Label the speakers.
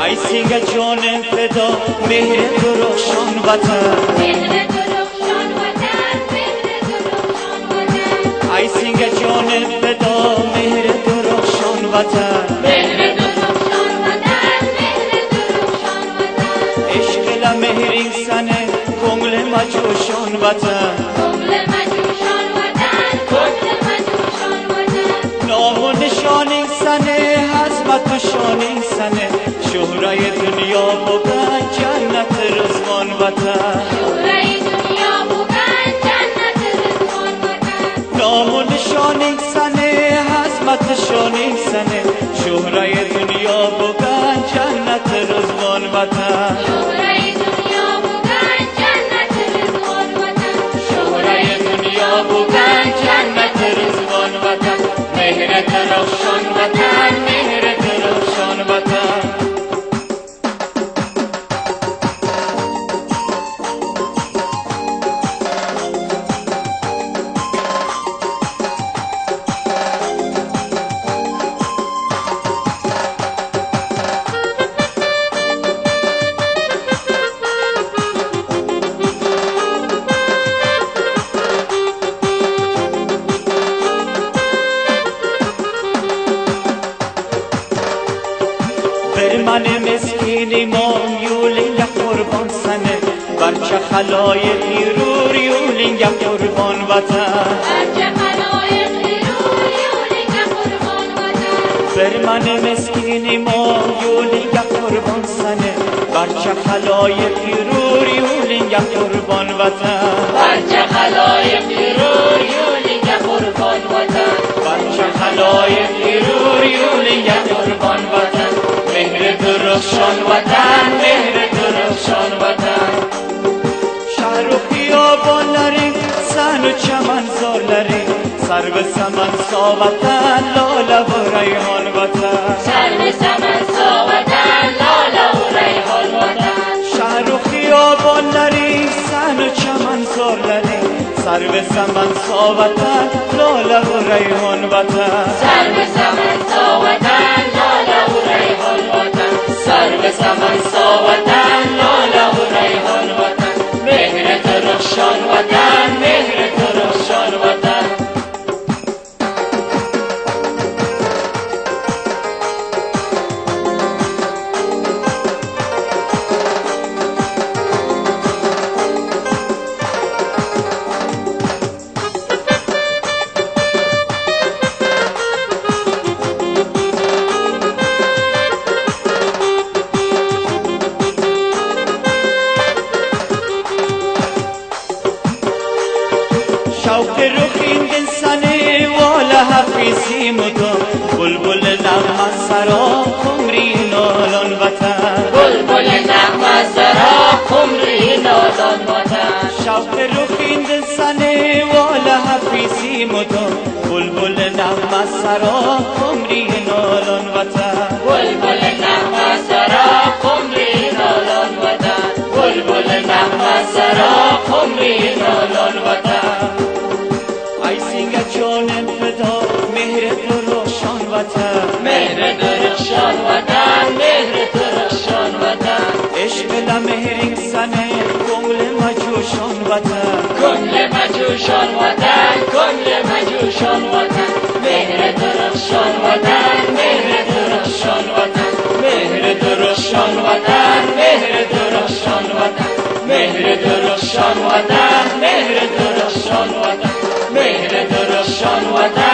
Speaker 1: ای سینگ جان فدا مهر درخشان وطن ای سینگ جان فدا مهر درخشان وطن عشق لمهرین سنه کنگل مجوشان وطن نام و نشان این سنه حزمت و شان این سنه شهرای دنیا بودن جنت رضوان وطن نام و نشان این سنه حزمت و شان این سنه شهرای دنیا بودن جنت رضوان وطن شهرای دنیا بودن جنت رضوان وطن مهر درخشان وطن مهر درخشان وطن من مسکین امام یولینگ قربان سنه برچه خلایقی رور یولینگ قربان وطن بر من مسکین امام یولینگ قربان سنه برچه خلایقی رور یولینگ قربان وطن برچه خلایقی رور یولینگ قربان وطن برچه خلایقی رور یولینگ قربان وطن مهر درخشان وطن مهر درخشان وطن شهر و خیابانلاری سن و چمنزارلاری سر به سمن سا وطن لاله و ریحان وطن سر به سمن سا وطن لاله و ریحان وطن شهر و خیابانلاری سن و چمنزارلاری سر به سمن سا وطن لاله و ریحان وطن سر به سمن سا وطن لاله و ریحان وطن سر به سمن سا وطن لاله و ریحان وطن مهر درخشان وطن مهر درخشان وطن شوق رخین سنه والا حفیظی مدام بلبل نغمه سرا خمری نالان وطن بلبل نغمه سرا خمری نالان وطن شوق رخین سنه والا حفیظی مدام بلبل نغمه سرا خمری نالان وطن بلبل نغمه سرا خمری نالان وطن بلبل نغمه سرا خمری نالان وطن ای سینگ جان فدا مهر درخشان وطن مهر درخشان وطن مهر درخشان وطن عشق لمهرین سنه کنگل مجوشان وطن کنگل مجوشان وطن کنگل مجوشان وطن مهر درخشان وطن مهر درخشان وطن مهر درخشان وطن مهر درخشان وطن مهر درخشان وطن مهر درخشان وطن مهر درخشان وطن